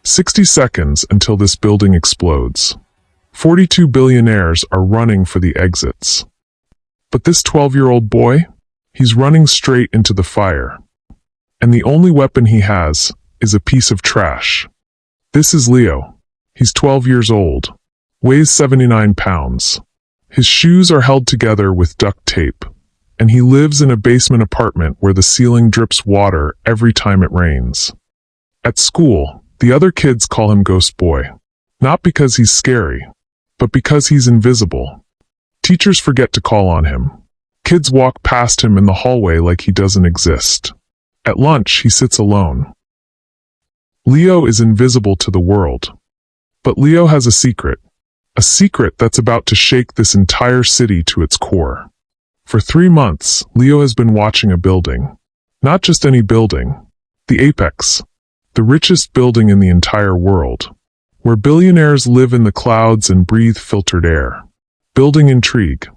60 seconds until this building explodes. 42 billionaires are running for the exits. But this 12-year-old boy? He's running straight into the fire. And the only weapon he has is a piece of trash. This is Leo. He's 12 years old. Weighs 79 pounds. His shoes are held together with duct tape. And he lives in a basement apartment where the ceiling drips water every time it rains. At school, the other kids call him Ghost Boy. Not because he's scary, but because he's invisible. Teachers forget to call on him. Kids walk past him in the hallway like he doesn't exist. At lunch, he sits alone. Leo is invisible to the world. But Leo has a secret that's about to shake this entire city to its core. For 3 months, Leo has been watching a building. Not just any building. The apex. The richest building in the entire world. Where billionaires live in the clouds and breathe filtered air. Building intrigue.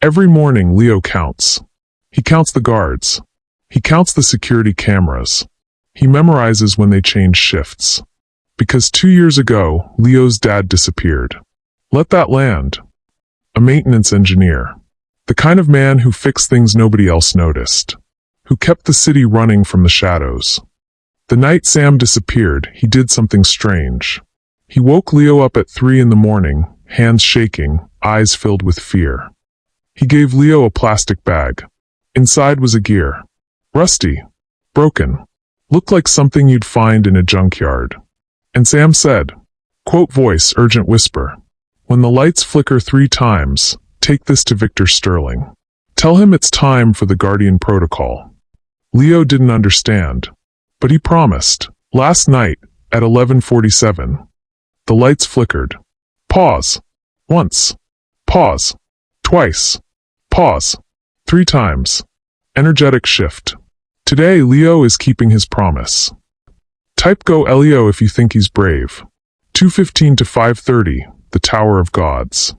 Every morning, Leo counts. He counts the guards. He counts the security cameras. He memorizes when they change shifts. Because 2 years ago, Leo's dad disappeared. Let that land. A maintenance engineer. The kind of man who fixed things nobody else noticed. Who kept the city running from the shadows. The night Sam disappeared, he did something strange. He woke Leo up at 3 in the morning, hands shaking, eyes filled with fear. He gave Leo a plastic bag. Inside was a gear. Rusty. Broken. Looked like something you'd find in a junkyard. And Sam said, quote voice, urgent whisper. When the lights flicker 3 times, take this to Victor Sterling. Tell him it's time for the Guardian Protocol. Leo didn't understand. But he promised. Last night, at 11:47, the lights flickered. Pause. Once. Pause. Twice. Pause. 3 times. Energetic shift. Today, Leo is keeping his promise. Type Go Leo if you think he's brave. 2:15 to 5:30, the Tower of Gods.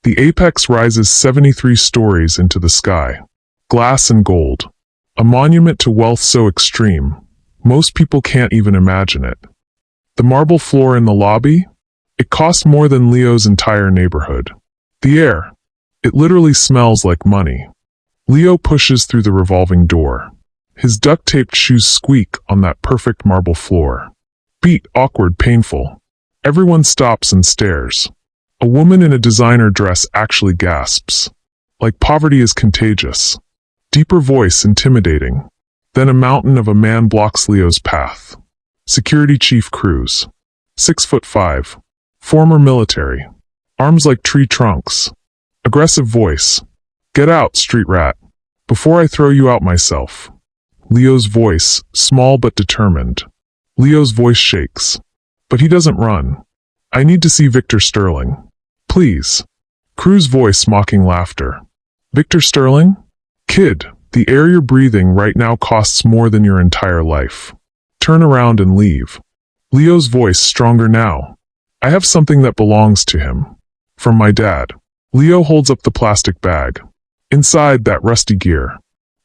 The apex rises 73 stories into the sky. Glass and gold. A monument to wealth so extreme, most people can't even imagine it. The marble floor in the lobby? It cost more than Leo's entire neighborhood. The air? It literally smells like money. Leo pushes through the revolving door. His duct-taped shoes squeak on that perfect marble floor. Beat, awkward, painful. Everyone stops and stares. A woman in a designer dress actually gasps. Like poverty is contagious. Deeper voice intimidating. Then a mountain of a man blocks Leo's path. Security Chief Cruz. 6'5". Former military. Arms like tree trunks. Aggressive voice. Get out, street rat. Before I throw you out myself. Leo's voice, small but determined. Leo's voice shakes. But he doesn't run. I need to see Victor Sterling. Please. Cruz voice mocking laughter. Victor Sterling? Kid, the air you're breathing right now costs more than your entire life. Turn around and leave. Leo's voice stronger now. I have something that belongs to him. From my dad. Leo holds up the plastic bag. Inside that rusty gear.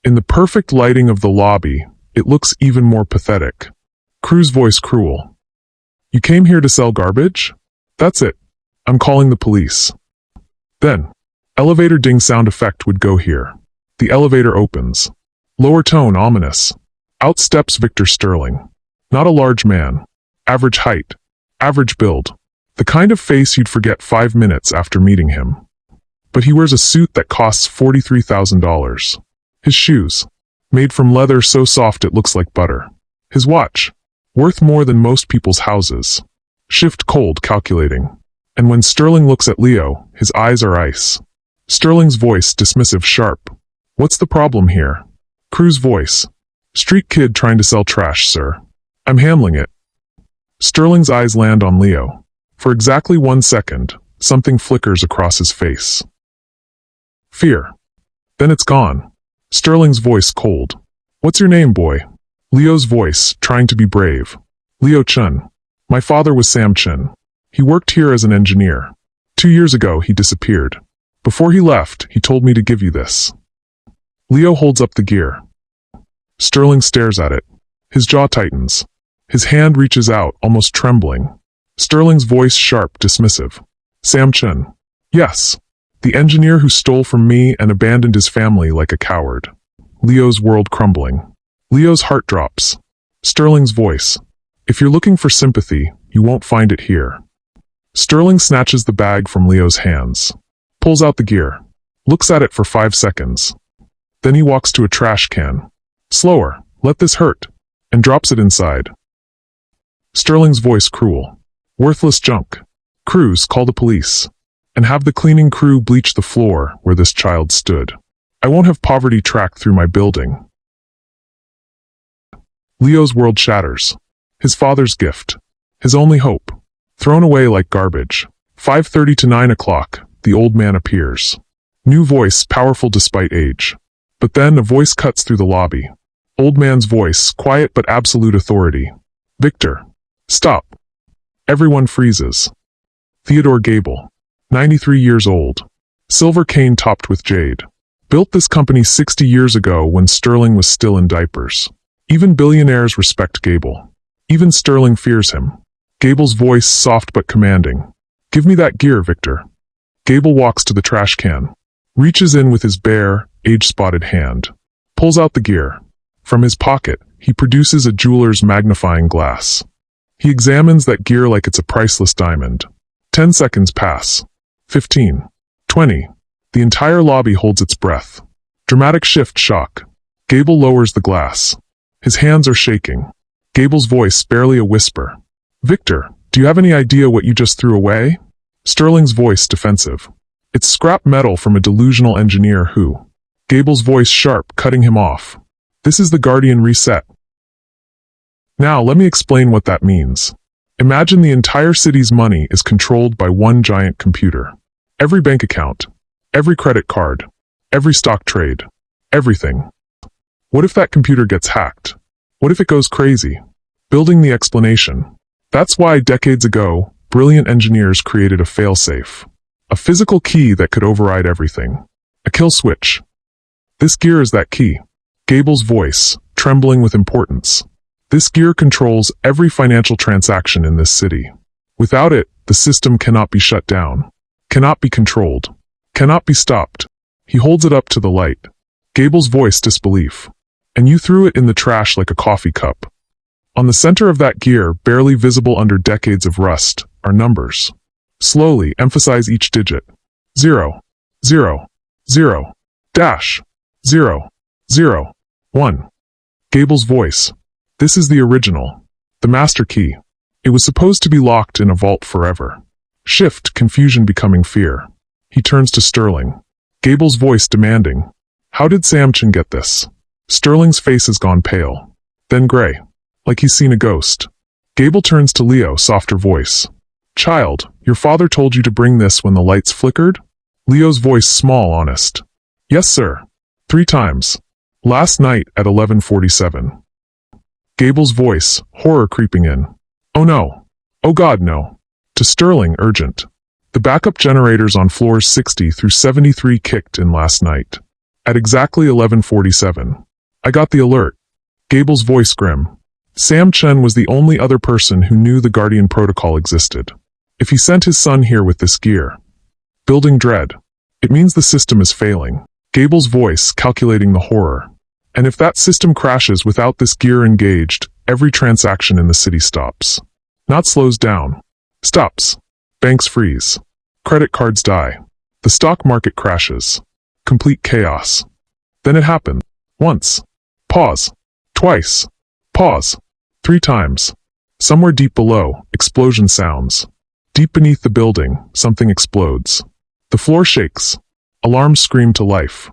In the perfect lighting of the lobby, it looks even more pathetic. Cruz voice cruel. You came here to sell garbage? That's it. I'm calling the police. Then, elevator ding sound effect would go here. The elevator opens. Lower tone ominous. Out steps Victor Sterling. Not a large man. Average height. Average build. The kind of face you'd forget 5 minutes after meeting him. But he wears a suit that costs $43,000. His shoes. Made from leather so soft it looks like butter. His watch. Worth more than most people's houses. Shift cold calculating. And when Sterling looks at Leo, his eyes are ice. Sterling's voice dismissive sharp. What's the problem here? Cruz voice. Street kid trying to sell trash, sir. I'm handling it. Sterling's eyes land on Leo. For exactly 1 second, something flickers across his face. Fear. Then it's gone. Sterling's voice cold. What's your name, boy? Leo's voice, trying to be brave. Leo Chun. My father was Sam Chun. He worked here as an engineer. 2 years ago, he disappeared. Before he left, he told me to give you this. Leo holds up the gear. Sterling stares at it. His jaw tightens. His hand reaches out, almost trembling. Sterling's voice sharp, dismissive. Sam Chen. Yes. The engineer who stole from me and abandoned his family like a coward. Leo's world crumbling. Leo's heart drops. Sterling's voice. If you're looking for sympathy, you won't find it here. Sterling snatches the bag from Leo's hands. Pulls out the gear. Looks at it for 5 seconds. Then he walks to a trash can. Slower, let this hurt. And drops it inside. Sterling's voice cruel. Worthless junk. Crews, call the police. And have the cleaning crew bleach the floor where this child stood. I won't have poverty track through my building. Leo's world shatters. His father's gift. His only hope. Thrown away like garbage. 5:30 to 9 o'clock, the old man appears. New voice, powerful despite age. But then a voice cuts through the lobby. Old man's voice, quiet but absolute authority. Victor. Stop. Everyone freezes. Theodore Gable. 93 years old. Silver cane topped with jade. Built this company 60 years ago when Sterling was still in diapers. Even billionaires respect Gable. Even Sterling fears him. Gable's voice soft but commanding. Give me that gear, Victor. Gable walks to the trash can. Reaches in with his bare, age-spotted hand. Pulls out the gear. From his pocket, he produces a jeweler's magnifying glass. He examines that gear like it's a priceless diamond. 10 seconds pass. 15. 20. The entire lobby holds its breath. Dramatic shift, shock. Gable lowers the glass. His hands are shaking. Gable's voice barely a whisper. Victor, do you have any idea what you just threw away? Sterling's voice defensive. It's scrap metal from a delusional engineer who. Gable's voice sharp, cutting him off. This is the Guardian reset. Now let me explain what that means. Imagine the entire city's money is controlled by one giant computer. Every bank account, every credit card, every stock trade, everything. What if that computer gets hacked? What if it goes crazy? Building the explanation. That's why decades ago, brilliant engineers created a failsafe. A physical key that could override everything. A kill switch. This gear is that key. Gable's voice, trembling with importance. This gear controls every financial transaction in this city. Without it, the system cannot be shut down. Cannot be controlled. Cannot be stopped. He holds it up to the light. Gable's voice disbelief. And you threw it in the trash like a coffee cup. On the center of that gear, barely visible under decades of rust, are numbers. Slowly, emphasize each digit. 0, 0, 0, dash, 0, 0, 1. Gable's voice. This is the original. The master key. It was supposed to be locked in a vault forever. Shift, confusion becoming fear. He turns to Sterling. Gable's voice demanding. How did Sam Chen get this? Sterling's face has gone pale. Then gray. Like he's seen a ghost. Gable turns to Leo, softer voice. Child, your father told you to bring this when the lights flickered? Leo's voice small, honest. Yes, sir. 3 times. Last night at 11:47. Gable's voice, horror creeping in. Oh no. Oh God, no. To Sterling, urgent. The backup generators on floors 60 through 73 kicked in last night. At exactly 11:47. I got the alert. Gable's voice grim. Sam Chen was the only other person who knew the Guardian protocol existed. If he sent his son here with this gear. Building dread. It means the system is failing. Gable's voice, calculating the horror. And if that system crashes without this gear engaged, every transaction in the city stops. Not slows down. Stops. Banks freeze. Credit cards die. The stock market crashes. Complete chaos. Then it happened. Once. Pause. Twice. Pause. 3 times. Somewhere deep below, explosion sounds. Deep beneath the building, something explodes. The floor shakes. Alarms scream to life.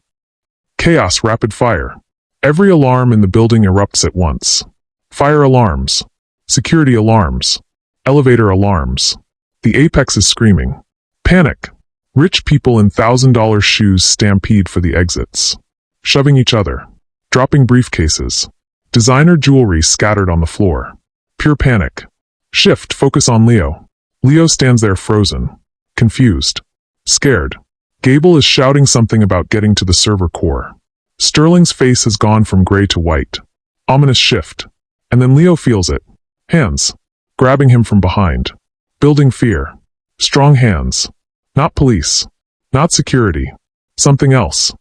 Chaos, rapid fire. Every alarm in the building erupts at once. Fire alarms. Security alarms. Elevator alarms. The apex is screaming. Panic. Rich people in $1,000 shoes stampede for the exits. Shoving each other. Dropping briefcases. Designer jewelry scattered on the floor. Pure panic. Shift, focus on Leo. Leo stands there frozen. Confused. Scared. Gable is shouting something about getting to the server core. Sterling's face has gone from gray to white. Ominous shift. And then Leo feels it. Hands. Grabbing him from behind. Building fear. Strong hands. Not police. Not security. Something else.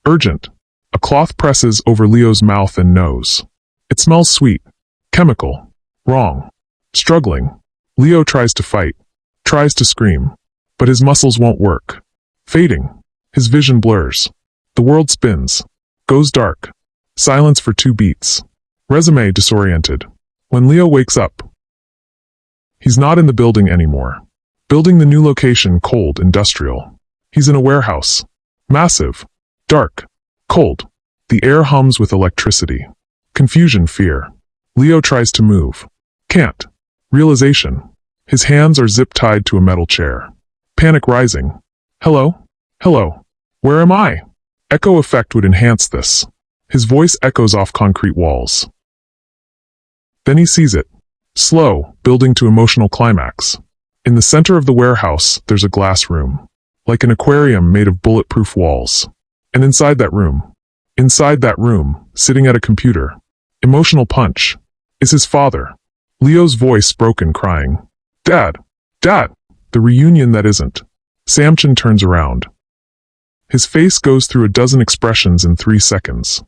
Urgent. A cloth presses over Leo's mouth and nose. It smells sweet. Chemical. Wrong. Struggling. Leo tries to fight. Tries to scream. But his muscles won't work. Fading. His vision blurs. The world spins. Goes dark. Silence for 2 beats. Resume disoriented. When Leo wakes up, he's not in the building anymore. Building the new location, cold, industrial. He's in a warehouse. Massive. Dark. Cold. The air hums with electricity. Confusion, fear. Leo tries to move. Can't. Realization. His hands are zip-tied to a metal chair. Panic rising. Hello? Hello. Where am I? Echo effect would enhance this. His voice echoes off concrete walls. Then he sees it. Slow, building to emotional climax. In the center of the warehouse, there's a glass room. Like an aquarium made of bulletproof walls. And inside that room, sitting at a computer, emotional punch, is his father. Leo's voice broken, crying, "Dad! Dad!" The reunion that isn't. Samchin turns around. His face goes through a dozen expressions in 3 seconds.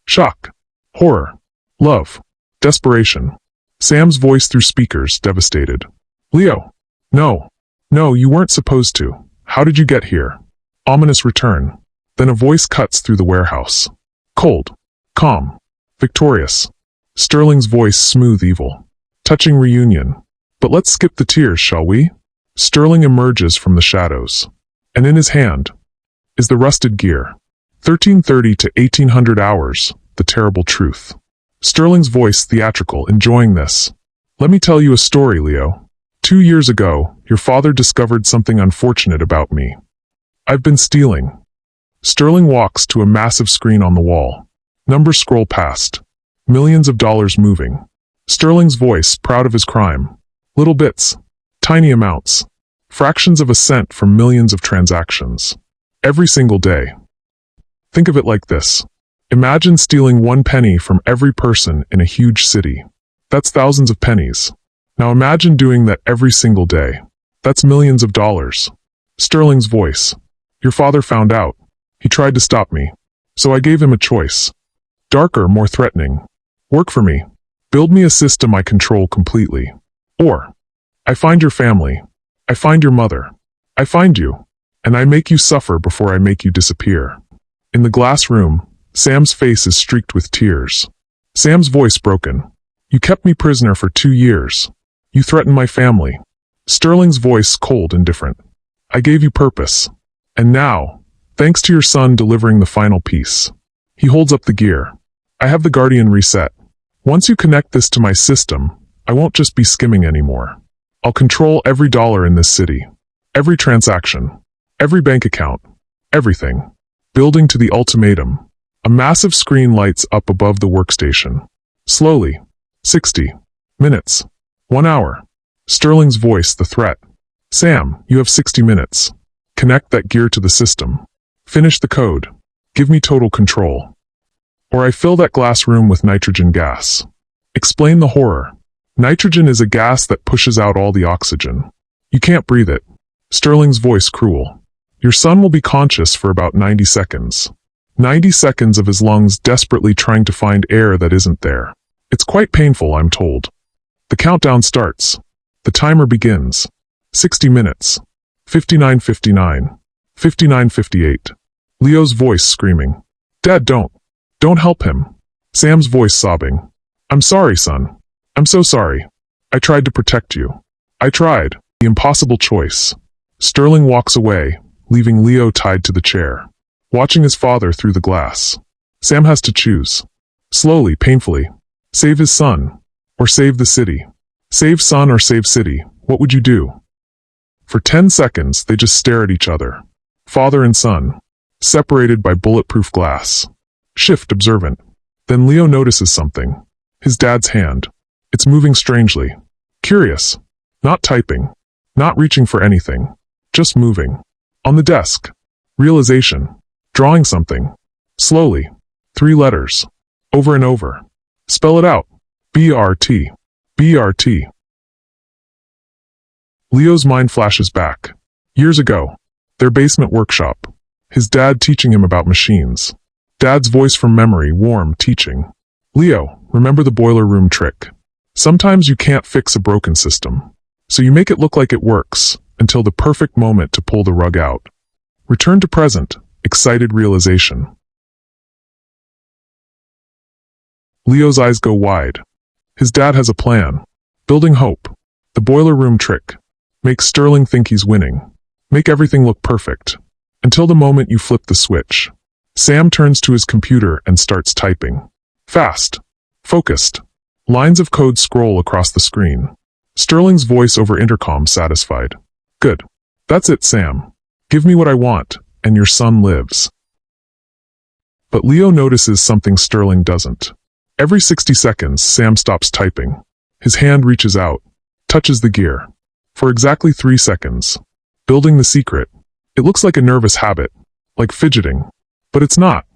Shock. Horror. Love. Desperation. Sam's voice through speakers, devastated. Leo. No. No, you weren't supposed to. How did you get here? Ominous return. Then a voice cuts through the warehouse. Cold. Calm. Victorious. Sterling's voice smooth evil. Touching reunion. But let's skip the tears, shall we? Sterling emerges from the shadows. And in his hand is the rusted gear. 1330 to 1800 hours, the terrible truth. Sterling's voice theatrical, enjoying this. Let me tell you a story, Leo. 2 years ago, your father discovered something unfortunate about me. I've been stealing. Sterling walks to a massive screen on the wall. Numbers scroll past. Millions of dollars moving. Sterling's voice, proud of his crime. Little bits. Tiny amounts. Fractions of a cent from millions of transactions. Every single day. Think of it like this. Imagine stealing 1 penny from every person in a huge city. That's thousands of pennies. Now imagine doing that every single day. That's millions of dollars. Sterling's voice. Your father found out. He tried to stop me. So I gave him a choice. Darker, more threatening. Work for me. Build me a system I control completely. Or, I find your family. I find your mother. I find you. And I make you suffer before I make you disappear. In the glass room, Sam's face is streaked with tears. Sam's voice broken. You kept me prisoner for 2 years. You threatened my family. Sterling's voice cold and different. I gave you purpose. And now, thanks to your son delivering the final piece. He holds up the gear. I have the Guardian reset. Once you connect this to my system, I won't just be skimming anymore. I'll control every dollar in this city. Every transaction. Every bank account. Everything. Building to the ultimatum. A massive screen lights up above the workstation. Slowly. 60 minutes. 1 hour. Sterling's voice, the threat. Sam, you have 60 minutes. Connect that gear to the system. Finish the code. Give me total control. Or I fill that glass room with nitrogen gas. Explain the horror. Nitrogen is a gas that pushes out all the oxygen. You can't breathe it. Sterling's voice cruel. Your son will be conscious for about 90 seconds. 90 seconds of his lungs desperately trying to find air that isn't there. It's quite painful, I'm told. The countdown starts. The timer begins. 60 minutes. 59:59. 59:58. Leo's voice screaming. Dad, don't. Don't help him. Sam's voice sobbing. I'm sorry, son. I'm so sorry. I tried to protect you. I tried. The impossible choice. Sterling walks away, leaving Leo tied to the chair. Watching his father through the glass. Sam has to choose. Slowly, painfully. Save his son. Or save the city. Save son or save city. What would you do? For 10 seconds, they just stare at each other. Father and son. Separated by bulletproof glass. Shift observant. Then Leo notices something. His dad's hand. It's moving strangely. Curious. Not typing. Not reaching for anything. Just moving. On the desk. Realization. Drawing something. Slowly. 3 letters. Over and over. Spell it out. BRT. BRT. Leo's mind flashes back. Years ago. Their basement workshop. His dad teaching him about machines. Dad's voice from memory, warm, teaching. Leo, remember the boiler room trick. Sometimes you can't fix a broken system. So you make it look like it works, until the perfect moment to pull the rug out. Return to present, excited realization. Leo's eyes go wide. His dad has a plan. Building hope. The boiler room trick. Make Sterling think he's winning. Make everything look perfect. Until the moment you flip the switch. Sam turns to his computer and starts typing. Fast. Focused. Lines of code scroll across the screen. Sterling's voice over intercom satisfied. Good. That's it, Sam. Give me what I want, and your son lives. But Leo notices something Sterling doesn't. Every 60 seconds, Sam stops typing. His hand reaches out, touches the gear. For exactly 3 seconds. Building the secret. It looks like a nervous habit, like fidgeting. But it's not.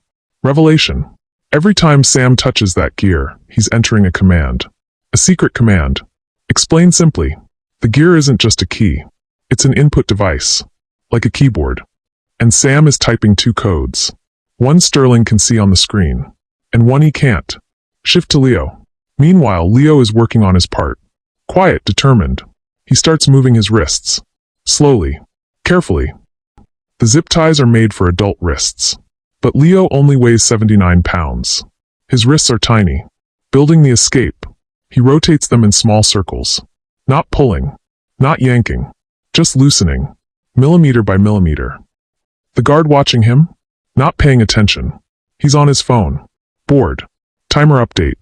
Revelation. Every time Sam touches that gear, he's entering a command. A secret command. Explained simply, the gear isn't just a key. It's an input device. Like a keyboard. And Sam is typing 2 codes. One Sterling can see on the screen. And one he can't. Shift to Leo. Meanwhile, Leo is working on his part. Quiet, determined. He starts moving his wrists. Slowly. Carefully. The zip ties are made for adult wrists. But Leo only weighs 79 pounds. His wrists are tiny. Building the escape. He rotates them in small circles. Not pulling. Not yanking. Just loosening. Millimeter by millimeter. The guard watching him? Not paying attention. He's on his phone. Bored. Timer update.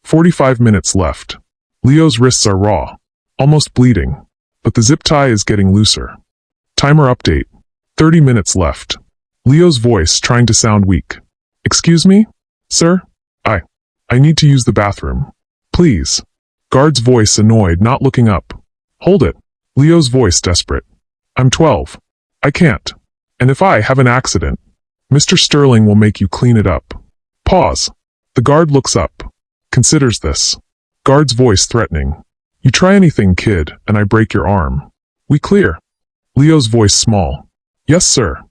45 minutes left. Leo's wrists are raw. Almost bleeding. But the zip tie is getting looser. Timer update. 30 minutes left. Leo's voice trying to sound weak. Excuse me? Sir? I need to use the bathroom. Please. Guard's voice annoyed, not looking up. Hold it. Leo's voice desperate. I'm 12. I can't. And if I have an accident, Mr. Sterling will make you clean it up. Pause. The guard looks up. Considers this. Guard's voice threatening. You try anything, kid, and I break your arm. We clear. Leo's voice small. Yes, sir.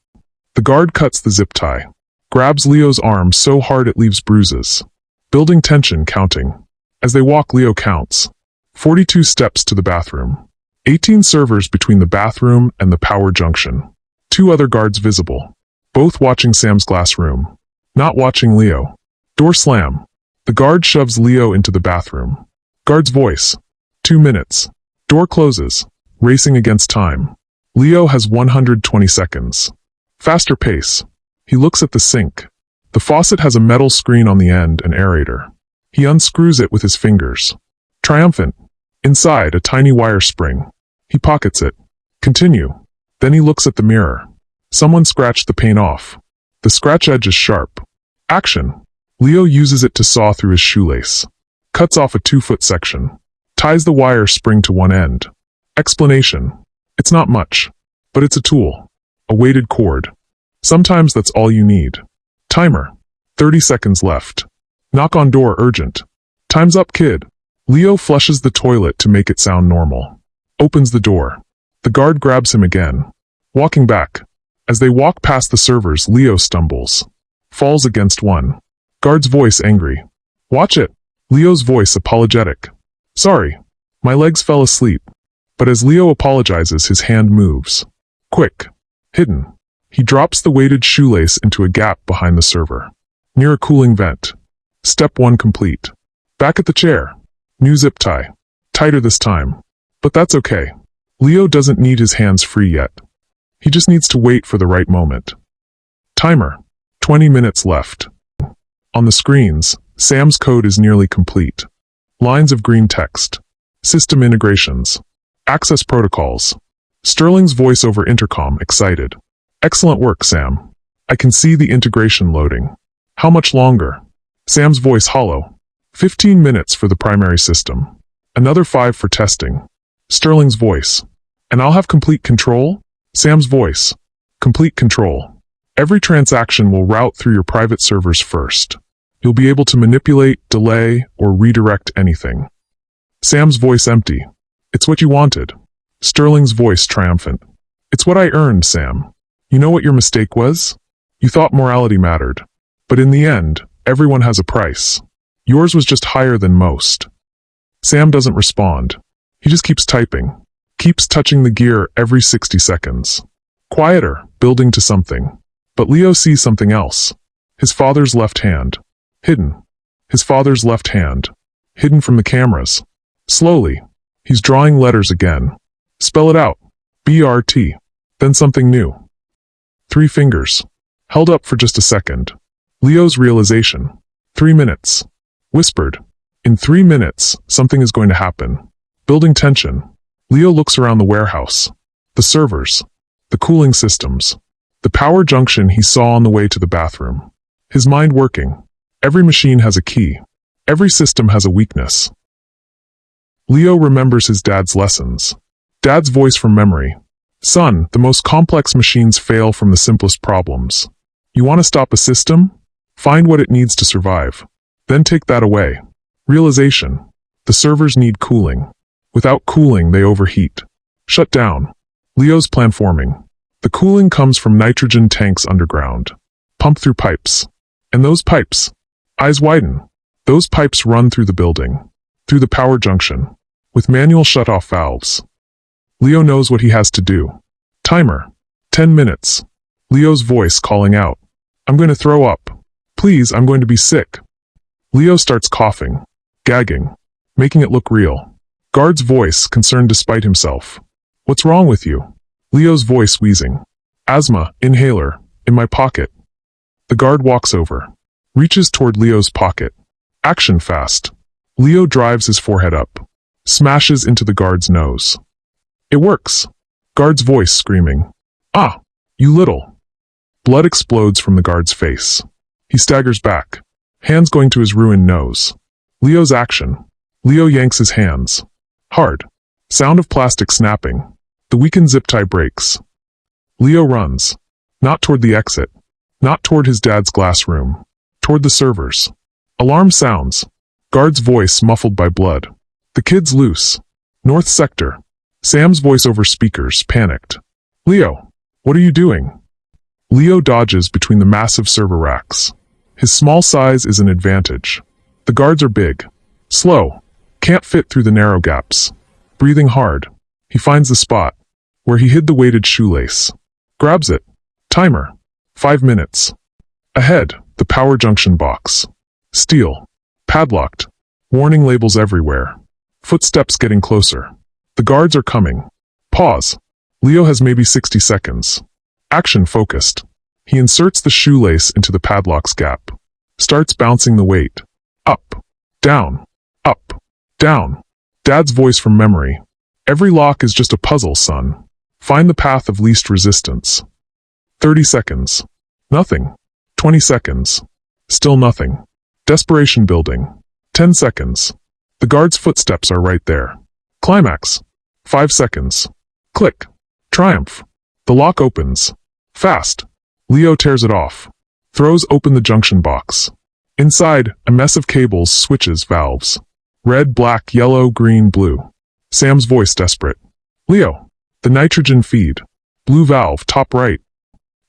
The guard cuts the zip tie. Grabs Leo's arm so hard it leaves bruises. Building tension, counting. As they walk, Leo counts. 42 steps to the bathroom. 18 servers between the bathroom and the power junction. 2 other guards visible. Both watching Sam's glass room. Not watching Leo. Door slam. The guard shoves Leo into the bathroom. Guard's voice. 2 minutes. Door closes. Racing against time. Leo has 120 seconds. Faster pace. He looks at the sink. The faucet has a metal screen on the end and aerator. He unscrews it with his fingers. Triumphant. Inside, a tiny wire spring. He pockets it. Continue. Then he looks at the mirror. Someone scratched the paint off. The scratch edge is sharp. Action. Leo uses it to saw through his shoelace. Cuts off a 2-foot section. Ties the wire spring to one end. Explanation. It's not much. But it's a tool. A weighted cord. Sometimes that's all you need. Timer. 30 seconds left. Knock on door urgent. Time's up, kid. Leo flushes the toilet to make it sound normal. Opens the door. The guard grabs him again. Walking back. As they walk past the servers, Leo stumbles. Falls against one. Guard's voice angry. Watch it. Leo's voice apologetic. Sorry. My legs fell asleep. But as Leo apologizes, his hand moves. Quick. Hidden. He drops the weighted shoelace into a gap behind the server. Near a cooling vent. Step 1 complete. Back at the chair. New zip tie. Tighter this time. But that's okay. Leo doesn't need his hands free yet. He just needs to wait for the right moment. Timer. 20 minutes left. On the screens, Sam's code is nearly complete. Lines of green text. System integrations. Access protocols. Sterling's voice over intercom, excited. Excellent work, Sam. I can see the integration loading. How much longer? Sam's voice hollow. 15 minutes for the primary system. Another 5 for testing. Sterling's voice. And I'll have complete control? Sam's voice. Complete control. Every transaction will route through your private servers first. You'll be able to manipulate, delay, or redirect anything. Sam's voice empty. It's what you wanted. Sterling's voice triumphant. It's what I earned, Sam. You know what your mistake was? You thought morality mattered. But in the end, everyone has a price. Yours was just higher than most. Sam doesn't respond. He just keeps typing. Keeps touching the gear every 60 seconds. Quieter, building to something. But Leo sees something else. His father's left hand. Hidden. His father's left hand. Hidden from the cameras. Slowly. He's drawing letters again. Spell it out. BRT. Then something new. 3 fingers. Held up for just a second. Leo's realization. 3 minutes. Whispered. In 3 minutes, something is going to happen. Building tension. Leo looks around the warehouse. The servers. The cooling systems. The power junction he saw on the way to the bathroom. His mind working. Every machine has a key. Every system has a weakness. Leo remembers his dad's lessons. Dad's voice from memory. Son, the most complex machines fail from the simplest problems. You want to stop a system? Find what it needs to survive. Then take that away. Realization. The servers need cooling. Without cooling, they overheat. Shut down. Leo's plan forming. The cooling comes from nitrogen tanks underground. Pumped through pipes. And those pipes. Eyes widen. Those pipes run through the building. Through the power junction. With manual shut-off valves. Leo knows what he has to do. Timer. 10 minutes. Leo's voice calling out. I'm going to throw up. Please, I'm going to be sick. Leo starts coughing. Gagging. Making it look real. Guard's voice, concerned despite himself. What's wrong with you? Leo's voice wheezing. Asthma, inhaler, in my pocket. The guard walks over. Reaches toward Leo's pocket. Action fast. Leo drives his forehead up. Smashes into the guard's nose. It works. Guard's voice screaming. Ah, you little. Blood explodes from the guard's face. He staggers back. Hands going to his ruined nose. Leo's action. Leo yanks his hands. Hard. Sound of plastic snapping. The weakened zip tie breaks. Leo runs. Not toward the exit. Not toward his dad's glass room. Toward the servers. Alarm sounds. Guard's voice muffled by blood. The kid's loose. North sector. Sam's voice over speakers, panicked. Leo, what are you doing? Leo dodges between the massive server racks. His small size is an advantage. The guards are big. Slow. Can't fit through the narrow gaps. Breathing hard. He finds the spot. Where he hid the weighted shoelace. Grabs it. Timer. 5 minutes. Ahead, the power junction box. Steel. Padlocked. Warning labels everywhere. Footsteps getting closer. The guards are coming. Pause. Leo has maybe 60 seconds. Action focused. He inserts the shoelace into the padlock's gap. Starts bouncing the weight. Up. Down. Up. Down. Dad's voice from memory. Every lock is just a puzzle, son. Find the path of least resistance. 30 seconds. Nothing. 20 seconds. Still nothing. Desperation building. 10 seconds. The guard's footsteps are right there. Climax. 5 seconds. Click. Triumph. The lock opens. Fast. Leo tears it off. Throws open the junction box. Inside, a mess of cables, switches, valves. Red, black, yellow, green, blue. Sam's voice desperate. Leo. The nitrogen feed. Blue valve, top right.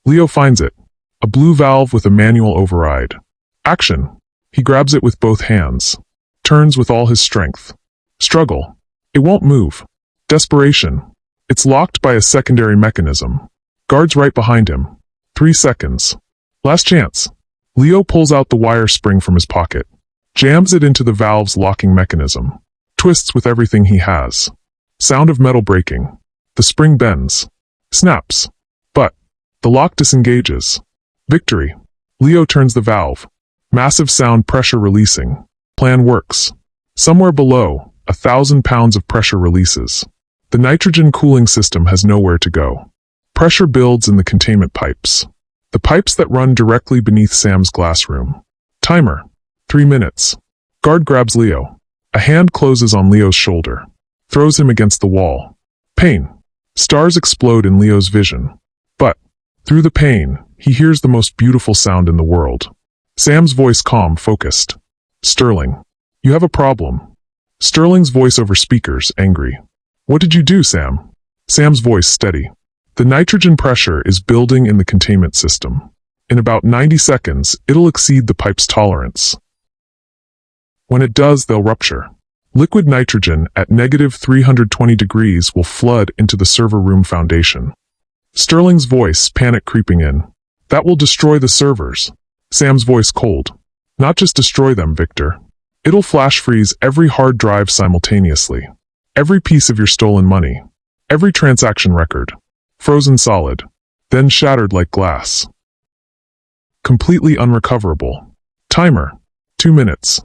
Leo finds it. A blue valve with a manual override. Action. He grabs it with both hands. Turns with all his strength. Struggle. It won't move. Desperation. It's locked by a secondary mechanism. Guards right behind him. 3 seconds. Last chance. Leo pulls out the wire spring from his pocket. Jams it into the valve's locking mechanism. Twists with everything he has. Sound of metal breaking. The spring bends. Snaps. But the lock disengages. Victory. Leo turns the valve. Massive sound, pressure releasing. Plan works. Somewhere below, 1,000 pounds of pressure releases. The nitrogen cooling system has nowhere to go. Pressure builds in the containment pipes. The pipes that run directly beneath Sam's glass room. Timer. 3 minutes. Guard grabs Leo. A hand closes on Leo's shoulder. Throws him against the wall. Pain. Stars explode in Leo's vision. But, through the pain, he hears the most beautiful sound in the world. Sam's voice calm, focused. Sterling. You have a problem. Sterling's voice over speakers, angry. What did you do, Sam? Sam's voice steady. The nitrogen pressure is building in the containment system. In about 90 seconds, it'll exceed the pipe's tolerance. When it does, they'll rupture. Liquid nitrogen at -320 degrees will flood into the server room foundation. Sterling's voice, panic creeping in. That will destroy the servers. Sam's voice cold. Not just destroy them, Victor. It'll flash freeze every hard drive simultaneously. Every piece of your stolen money. Every transaction record. Frozen solid. Then shattered like glass. Completely unrecoverable. Timer. 2 minutes.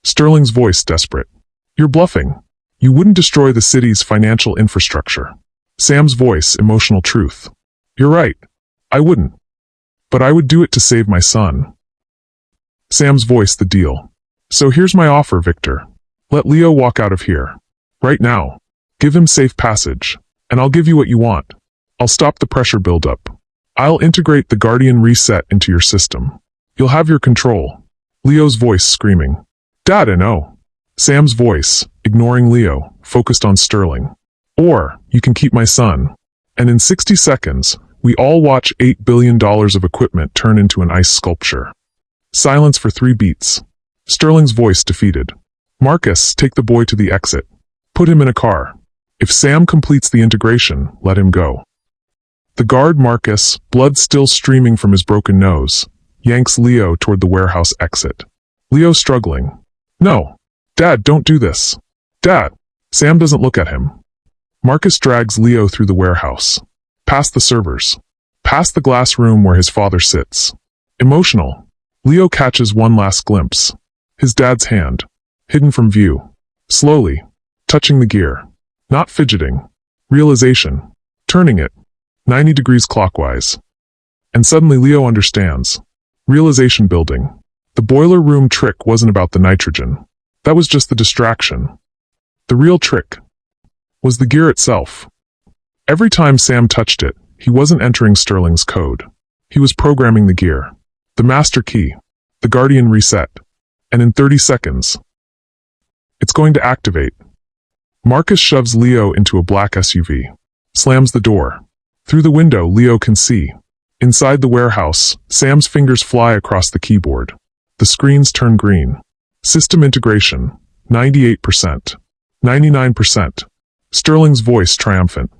Sterling's voice desperate. You're bluffing. You wouldn't destroy the city's financial infrastructure. Sam's voice, emotional truth. You're right. I wouldn't. But I would do it to save my son. Sam's voice, the deal. So here's my offer, Victor. Let Leo walk out of here. Right now. Give him safe passage. And I'll give you what you want. I'll stop the pressure buildup. I'll integrate the Guardian reset into your system. You'll have your control. Leo's voice screaming. Dad, no. Sam's voice, ignoring Leo, focused on Sterling. Or, you can keep my son. And in 60 seconds, we all watch $8 billion of equipment turn into an ice sculpture. Silence for 3 beats. Sterling's voice defeated. Marcus, take the boy to the exit. Put him in a car. If Sam completes the integration, let him go. The guard, Marcus, blood still streaming from his broken nose, yanks Leo toward the warehouse exit. Leo struggling. No. Dad, don't do this. Dad. Sam doesn't look at him. Marcus drags Leo through the warehouse. Past the servers. Past the glass room where his father sits. Emotional. Leo catches one last glimpse. His dad's hand. Hidden from view. Slowly. Touching the gear. Not fidgeting. Realization. Turning it. 90 degrees clockwise. And suddenly Leo understands. Realization building. The boiler room trick wasn't about the nitrogen. That was just the distraction. The real trick was the gear itself. Every time Sam touched it, he wasn't entering Sterling's code. He was programming the gear. The master key. The Guardian reset. And in 30 seconds, it's going to activate. Marcus shoves Leo into a black SUV. Slams the door. Through the window, Leo can see. Inside the warehouse, Sam's fingers fly across the keyboard. The screens turn green. System integration. 98%. 99%. Sterling's voice triumphant.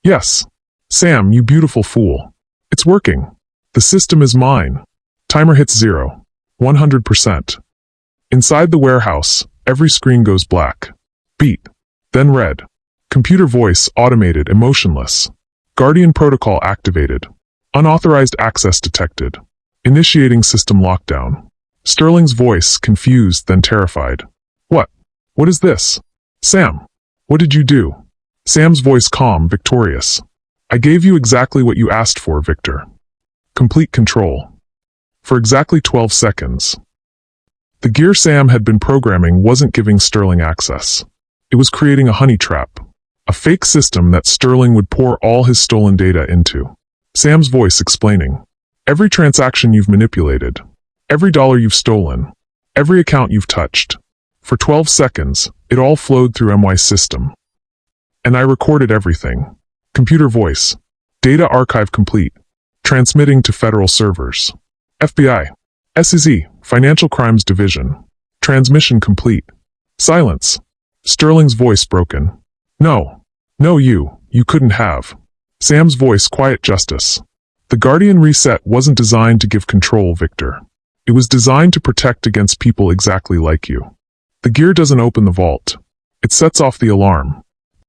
Yes. Sam, you beautiful fool. It's working. The system is mine. Timer hits 0. 100%. Inside the warehouse, every screen goes black. Beat. Then red. Computer voice automated, emotionless. Guardian protocol activated. Unauthorized access detected. Initiating system lockdown. Sterling's voice, confused, then terrified. What? What is this? Sam. What did you do? Sam's voice calm, victorious. I gave you exactly what you asked for, Victor. Complete control. For exactly 12 seconds. The gear Sam had been programming wasn't giving Sterling access. It was creating a honey trap. A fake system that Sterling would pour all his stolen data into. Sam's voice explaining. Every transaction you've manipulated. Every dollar you've stolen. Every account you've touched. For 12 seconds, it all flowed through MY's system. And I recorded everything. Computer voice. Data archive complete. Transmitting to federal servers. FBI. SEC. Financial Crimes Division. Transmission complete. Silence. Sterling's voice broken. No. No, you couldn't have. Sam's voice, quiet justice. The Guardian reset wasn't designed to give control, Victor. It was designed to protect against people exactly like you. The gear doesn't open the vault. It sets off the alarm.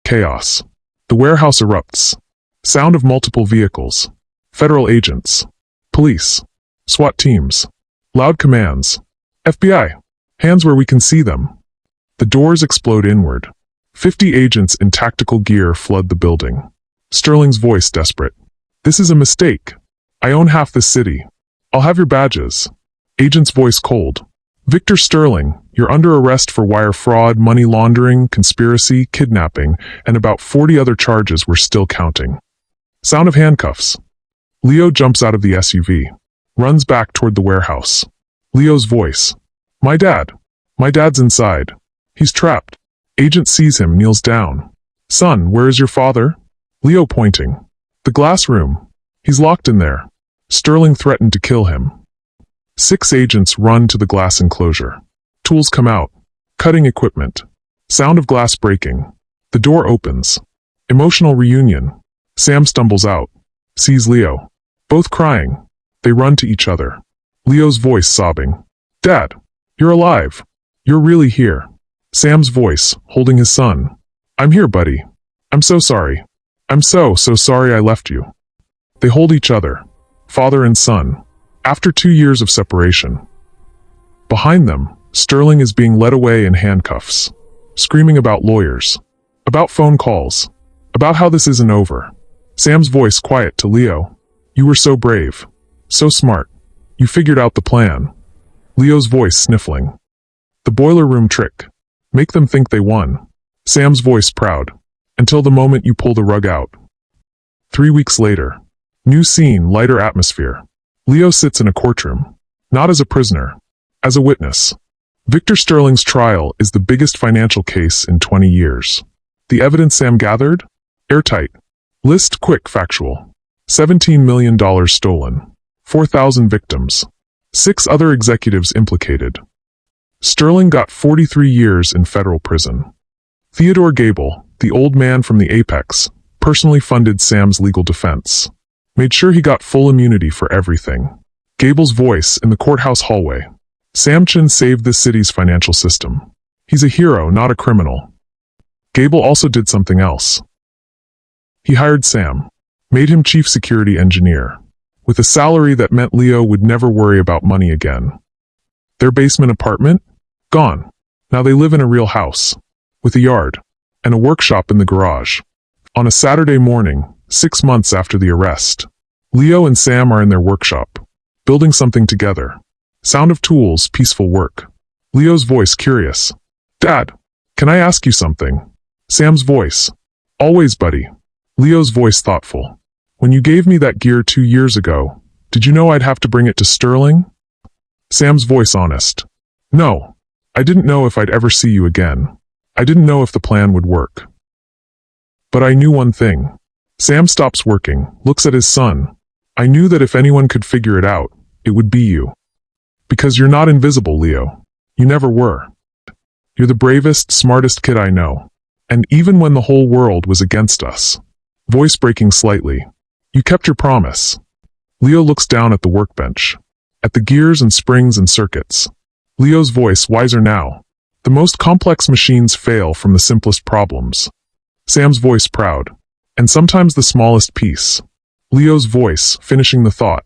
Chaos. The warehouse erupts. Sound of multiple vehicles. Federal agents. Police. SWAT teams. Loud commands. FBI. Hands where we can see them. The doors explode inward. 50 agents in tactical gear flood the building. Sterling's voice desperate. This is a mistake. I own half the city. I'll have your badges. Agent's voice cold. Victor Sterling, you're under arrest for wire fraud, money laundering, conspiracy, kidnapping, and about 40 other charges we're still counting. Sound of handcuffs. Leo jumps out of the SUV. Runs back toward the warehouse. Leo's voice. My dad. My dad's inside. He's trapped. Agent sees him, kneels down. Son, where is your father? Leo pointing. The glass room. He's locked in there. Sterling threatened to kill him. 6 agents run to the glass enclosure. Tools come out. Cutting equipment. Sound of glass breaking. The door opens. Emotional reunion. Sam stumbles out. Sees Leo. Both crying. They run to each other. Leo's voice sobbing. Dad, you're alive. You're really here. Sam's voice, holding his son. I'm here, buddy. I'm so sorry. I'm so sorry I left you. They hold each other. Father and son. After 2 years of separation. Behind them, Sterling is being led away in handcuffs. Screaming about lawyers. About phone calls. About how this isn't over. Sam's voice quiet to Leo. You were so brave. So smart. You figured out the plan. Leo's voice sniffling. The boiler room trick. Make them think they won. Sam's voice proud. Until the moment you pull the rug out. 3 weeks later. New scene, lighter atmosphere. Leo sits in a courtroom. Not as a prisoner. As a witness. Victor Sterling's trial is the biggest financial case in 20 years. The evidence Sam gathered? Airtight. List quick factual. $17 million stolen. 4,000 victims. 6 other executives implicated. Sterling got 43 years in federal prison. Theodore Gable, the old man from the Apex, personally funded Sam's legal defense. Made sure he got full immunity for everything. Gable's voice in the courthouse hallway. Sam Chin saved this city's financial system. He's a hero, not a criminal. Gable also did something else. He hired Sam. Made him chief security engineer. With a salary that meant Leo would never worry about money again. Their basement apartment? Gone. Now they live in a real house. With a yard. And a workshop in the garage. On a Saturday morning, 6 months after the arrest, Leo and Sam are in their workshop. Building something together. Sound of tools, peaceful work. Leo's voice curious. Dad, can I ask you something? Sam's voice. Always, buddy. Leo's voice thoughtful. When you gave me that gear 2 years ago, did you know I'd have to bring it to Sterling? Sam's voice honest. No. I didn't know if I'd ever see you again. I didn't know if the plan would work. But I knew one thing. Sam stops working, looks at his son. I knew that if anyone could figure it out, it would be you. Because you're not invisible, Leo. You never were. You're the bravest, smartest kid I know. And even when the whole world was against us. Voice breaking slightly. You kept your promise. Leo looks down at the workbench. At the gears and springs and circuits. Leo's voice wiser now. The most complex machines fail from the simplest problems. Sam's voice proud. And sometimes the smallest piece. Leo's voice, finishing the thought,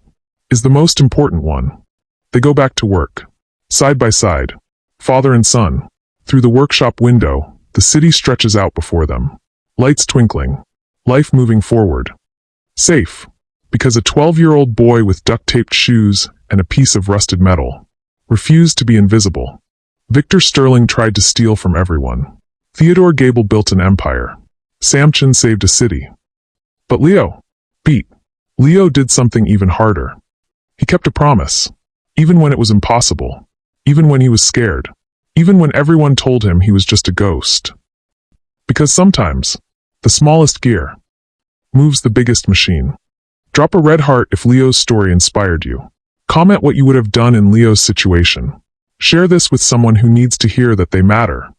is the most important one. They go back to work. Side by side. Father and son. Through the workshop window, the city stretches out before them. Lights twinkling. Life moving forward. Safe. Because a 12-year-old boy with duct-taped shoes and a piece of rusted metal refused to be invisible. Victor Sterling tried to steal from everyone. Theodore Gable built an empire. Sam Chin saved a city. But Leo beat. Leo did something even harder. He kept a promise. Even when it was impossible. Even when he was scared. Even when everyone told him he was just a ghost. Because sometimes, the smallest gear moves the biggest machine. Drop a red heart if Leo's story inspired you. Comment what you would have done in Leo's situation. Share this with someone who needs to hear that they matter.